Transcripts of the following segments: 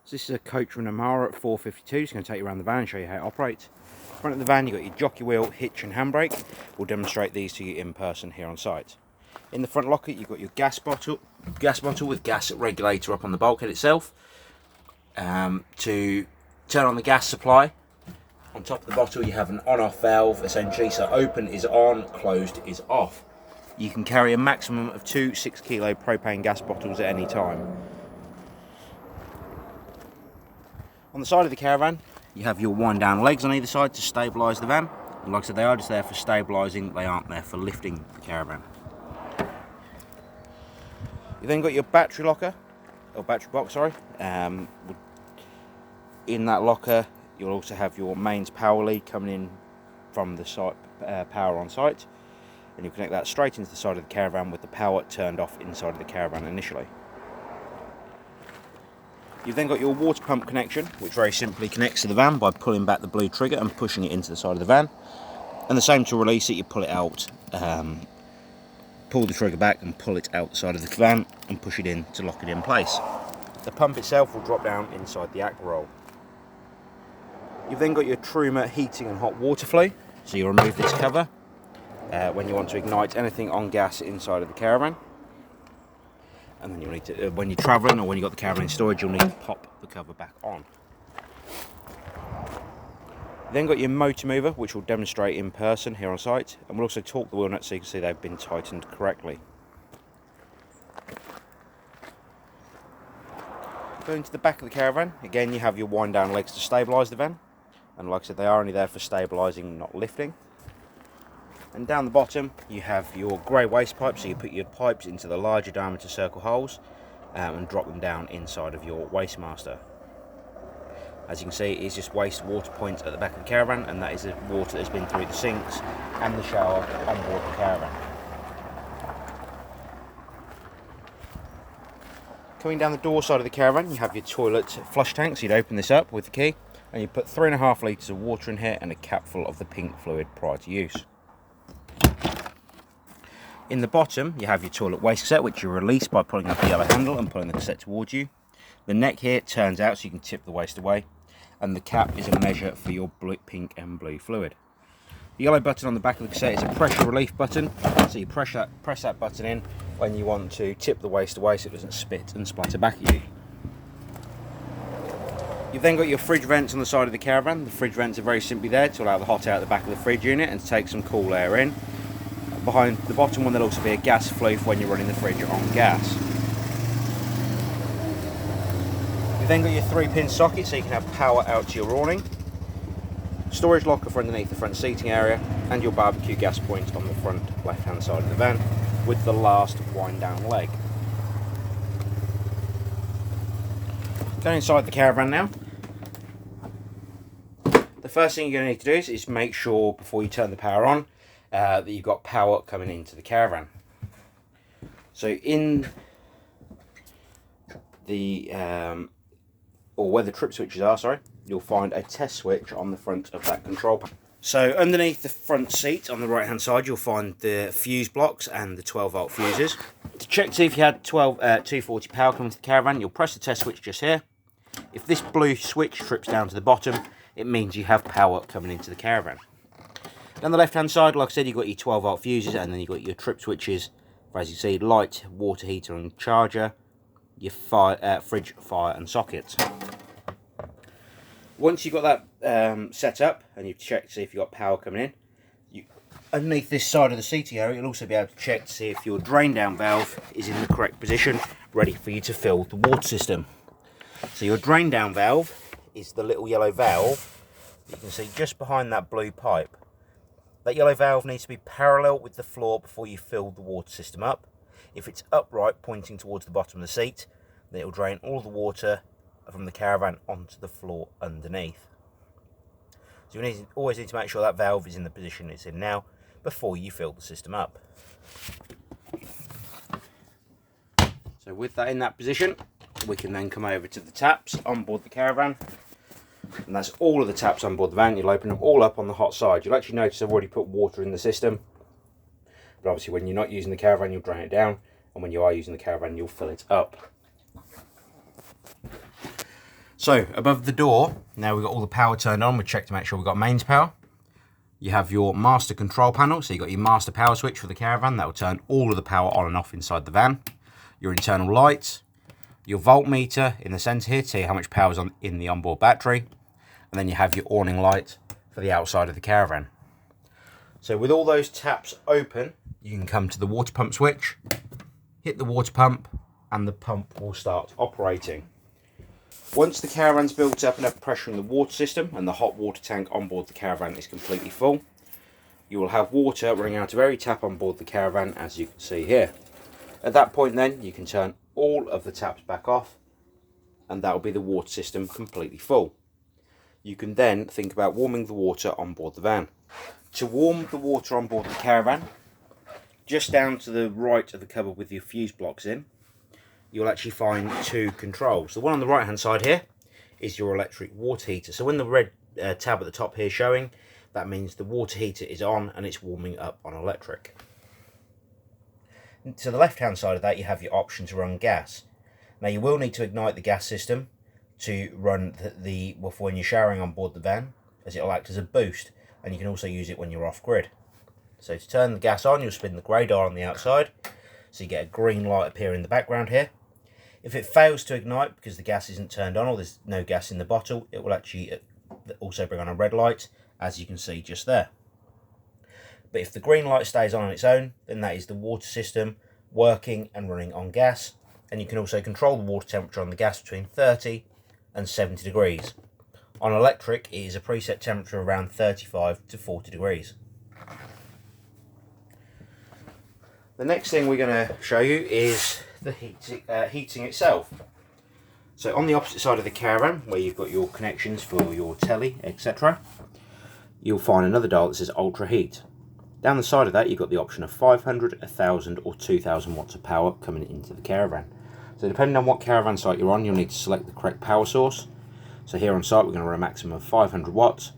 So this is a Coachman Amara at 452. It's going to take you around the van and show you how it operates. Front of the van, you've got your jockey wheel, hitch and handbrake. We'll demonstrate these to you in person here on site. In the front locker, you've got your gas bottle with gas regulator up on the bulkhead itself. To turn on the gas supply, on top of the bottle you have an on-off valve essentially, so open is on, closed is off. You can carry a maximum of 2 6-kilo propane gas bottles at any time. On the side of the caravan, you have your wind down legs on either side to stabilise the van. And like I said, they are just there for stabilising, they aren't there for lifting the caravan. You've then got your battery locker, or battery box, sorry. In that locker, you'll also have your mains power lead coming in from the site, power on site. And you connect that straight into the side of the caravan with the power turned off inside of the caravan initially. You've then got your water pump connection, which very simply connects to the van by pulling back the blue trigger and pushing it into the side of the van. And the same to release it, you pull it out, pull the trigger back and pull it out the side of the van and push it in to lock it in place. The pump itself will drop down inside the aqua roll. You've then got your Truma heating and hot water flow, so you remove this cover when you want to ignite anything on gas inside of the caravan. And then you'll need to, when you're travelling or when you've got the caravan in storage, you'll need to pop the cover back on. You then got your motor mover, which will demonstrate in person here on site, and we'll also torque the wheel nuts so you can see they've been tightened correctly. Going to the back of the caravan, again you have your wind down legs to stabilise the van, and like I said, they are only there for stabilising, not lifting. And down the bottom you have your grey waste pipe, so you put your pipes into the larger diameter circle holes and drop them down inside of your waste master. As you can see, it's just waste water points at the back of the caravan, and that is the water that's been through the sinks and the shower on board the caravan. Coming down the door side of the caravan, you have your toilet flush tank, so you'd open this up with the key and you put 3.5 litres of water in here and a cap full of the pink fluid prior to use. In the bottom, you have your toilet waste cassette, which you release by pulling up the yellow handle and pulling the cassette towards you. The neck here turns out so you can tip the waste away, and the cap is a measure for your pink and blue fluid. The yellow button on the back of the cassette is a pressure relief button, so you press that button in when you want to tip the waste away so it doesn't spit and splatter back at you. You've then got your fridge vents on the side of the caravan. The fridge vents are very simply there to allow the hot air at the back of the fridge unit and to take some cool air in. Behind the bottom one, there'll also be a gas flue for when you're running the fridge on gas. You've then got your 3-pin socket so you can have power out to your awning. Storage locker for underneath the front seating area, and your barbecue gas point on the front left hand side of the van with the last wind down leg. Going inside the caravan now. The first thing you're going to need to do is make sure before you turn the power on that you've got power coming into the caravan. So in the or where the trip switches are, sorry, you'll find a test switch on the front of that control panel. So underneath the front seat on the right hand side, you'll find the fuse blocks and the 12-volt fuses. To check to see if you had 240 power coming to the caravan, you'll press the test switch just here. If this blue switch trips down to the bottom, it means you have power coming into the caravan. Down the left hand side, like I said, you've got your 12-volt fuses, and then you've got your trip switches for, as you see, light, water heater and charger, your fridge, fire and sockets. Once you've got that set up and you've checked to see if you've got power coming in, underneath this side of the seating area, you'll also be able to check to see if your drain down valve is in the correct position, ready for you to fill the water system. So your drain down valve is the little yellow valve you can see just behind that blue pipe. That yellow valve needs to be parallel with the floor before you fill the water system up. If it's upright, pointing towards the bottom of the seat, then it will drain all the water from the caravan onto the floor underneath. So you always need to make sure that valve is in the position it's in now before you fill the system up. So with that in that position, we can then come over to the taps on board the caravan. And that's all of the taps on board the van. You'll open them all up on the hot side. You'll actually notice I've already put water in the system. But obviously when you're not using the caravan, you'll drain it down. And when you are using the caravan, you'll fill it up. So above the door, now we've got all the power turned on. We checked to make sure we've got mains power. You have your master control panel, so you've got your master power switch for the caravan. That will turn all of the power on and off inside the van. Your internal lights, your voltmeter in the centre here to see how much power is in the onboard battery. And then you have your awning light for the outside of the caravan. So with all those taps open, you can come to the water pump switch, hit the water pump, and the pump will start operating. Once the caravan's built up enough pressure in the water system and the hot water tank on board the caravan is completely full, you will have water running out of every tap on board the caravan, as you can see here. At that point then, you can turn all of the taps back off, and that will be the water system completely full. You can then think about warming the water on board the van. To warm the water on board the caravan, just down to the right of the cupboard with your fuse blocks in, you'll actually find two controls. The one on the right hand side here is your electric water heater. So when the red tab at the top here showing, that means the water heater is on and it's warming up on electric. To the left hand side of that, you have your option to run gas. Now you will need to ignite the gas system to run when you're showering on board the van, as it will act as a boost, and you can also use it when you're off grid. So to turn the gas on, you'll spin the grey dial on the outside, so you get a green light appear in the background here. If it fails to ignite because the gas isn't turned on or there's no gas in the bottle, it will actually also bring on a red light, as you can see just there. But if the green light stays on its own, then that is the water system working and running on gas. And you can also control the water temperature on the gas between 30 and 70 degrees. On electric, it is a preset temperature around 35 to 40 degrees. The next thing we're going to show you is the heating itself. So on the opposite side of the caravan, where you've got your connections for your telly, etc., you'll find another dial that says Ultra Heat. Down the side of that, you've got the option of 500, 1000 or 2000 watts of power coming into the caravan. So depending on what caravan site you're on, you'll need to select the correct power source. So here on site, we're going to run a maximum of 500 watts.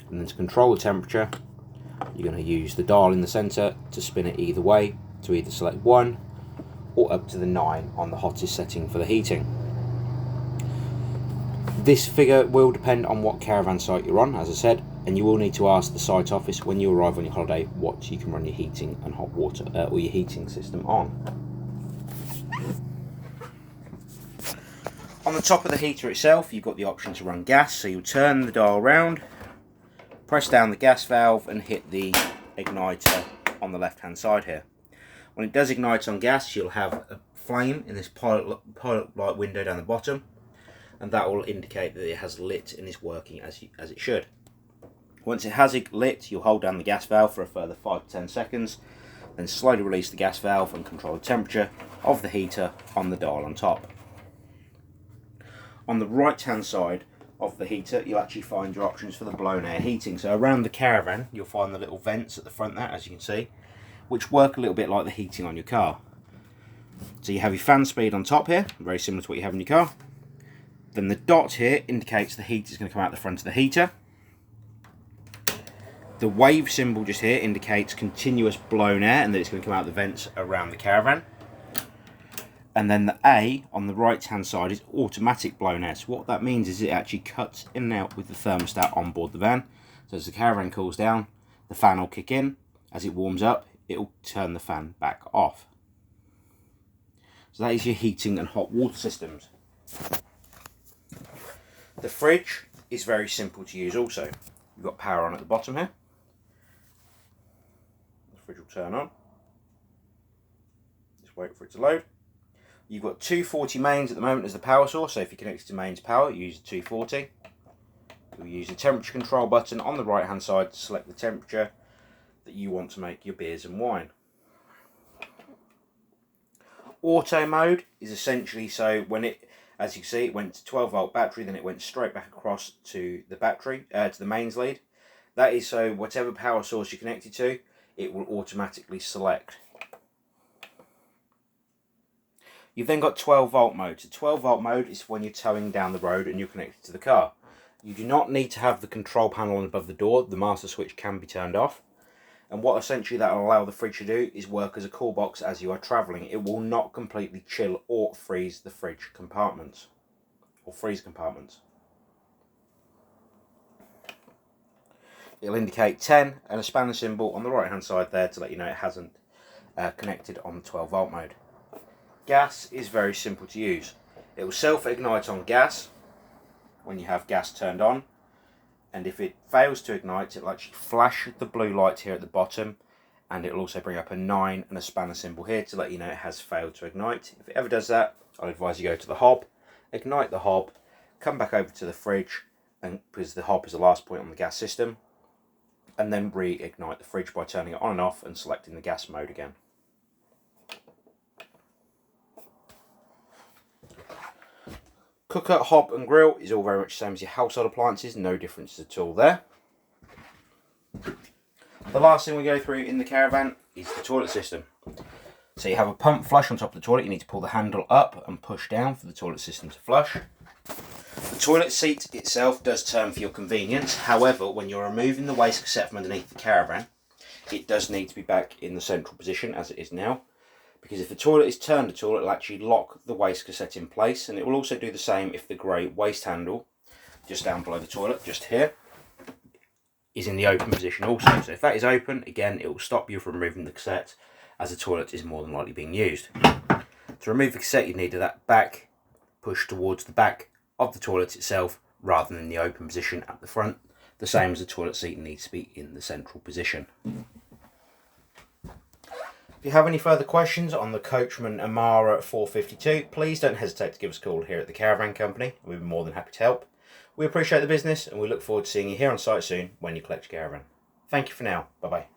And then to control the temperature, you're going to use the dial in the centre to spin it either way, to either select 1 or up to the 9 on the hottest setting for the heating. This figure will depend on what caravan site you're on, as I said, and you will need to ask the site office when you arrive on your holiday what you can run your heating and hot water or your heating system on. On the top of the heater itself, you've got the option to run gas, so you'll turn the dial around, press down the gas valve and hit the igniter on the left hand side here. When it does ignite on gas, you'll have a flame in this pilot light window down the bottom, and that will indicate that it has lit and is working as it should. Once it has lit, you'll hold down the gas valve for a further 5 to 10 seconds, then slowly release the gas valve and control the temperature of the heater on the dial on top. On the right hand side of the heater, you'll actually find your options for the blown air heating. So around the caravan, you'll find the little vents at the front there, as you can see, which work a little bit like the heating on your car. So you have your fan speed on top here, very similar to what you have in your car. Then the dot here indicates the heat is going to come out the front of the heater. The wave symbol just here indicates continuous blown air and that it's going to come out the vents around the caravan. And then the A on the right hand side is automatic blown air. So what that means is it actually cuts in and out with the thermostat on board the van. So as the caravan cools down, the fan will kick in. As it warms up, it will turn the fan back off. So that is your heating and hot water systems. The fridge is very simple to use also. You've got power on at the bottom here. The fridge will turn on. Just wait for it to load. You've got 240 mains at the moment as the power source, so if you connect it to mains power, you use the 240. You'll use the temperature control button on the right hand side to select the temperature that you want to make your beers and wine. Auto mode is essentially so when it, as you can see, it went to 12 volt battery, then it went straight back across to the battery, to the mains lead. That is so whatever power source you're connected to, it will automatically select. You've then got 12 volt mode. So 12 volt mode is when you're towing down the road and you're connected to the car. You do not need to have the control panel above the door. The master switch can be turned off. And what essentially that will allow the fridge to do is work as a cool box as you are travelling. It will not completely chill or freeze the fridge compartments or freezer compartments. it'll indicate 10 and a spanner symbol on the right hand side there to let you know it hasn't connected on the 12 volt mode. Gas is very simple to use. It will self-ignite on gas when you have gas turned on, and if it fails to ignite, it'll actually flash the blue light here at the bottom, and it'll also bring up a 9 and a spanner symbol here to let you know it has failed to ignite. If it ever does that, I'd advise you go to the hob, ignite the hob, come back over to the fridge, and because the hob is the last point on the gas system, and then reignite the fridge by turning it on and off and selecting the gas mode again. Cooker, hob and grill is all very much the same as your household appliances, no differences at all there. The last thing we go through in the caravan is the toilet system. So you have a pump flush on top of the toilet. You need to pull the handle up and push down for the toilet system to flush. The toilet seat itself does turn for your convenience. However, when you're removing the waste cassette from underneath the caravan, it does need to be back in the central position as it is now. Because if the toilet is turned at all, it'll actually lock the waste cassette in place, and it will also do the same if the grey waste handle, just down below the toilet, just here, is in the open position also. So if that is open, again, it will stop you from removing the cassette, as the toilet is more than likely being used. To remove the cassette, you need that back push towards the back of the toilet itself, rather than the open position at the front. The same as the toilet seat needs to be in the central position. If you have any further questions on the Coachman Amara 452, please don't hesitate to give us a call here at the Caravan Company. We'll be more than happy to help. We appreciate the business, and we look forward to seeing you here on site soon when you collect your caravan. Thank you for now. Bye bye.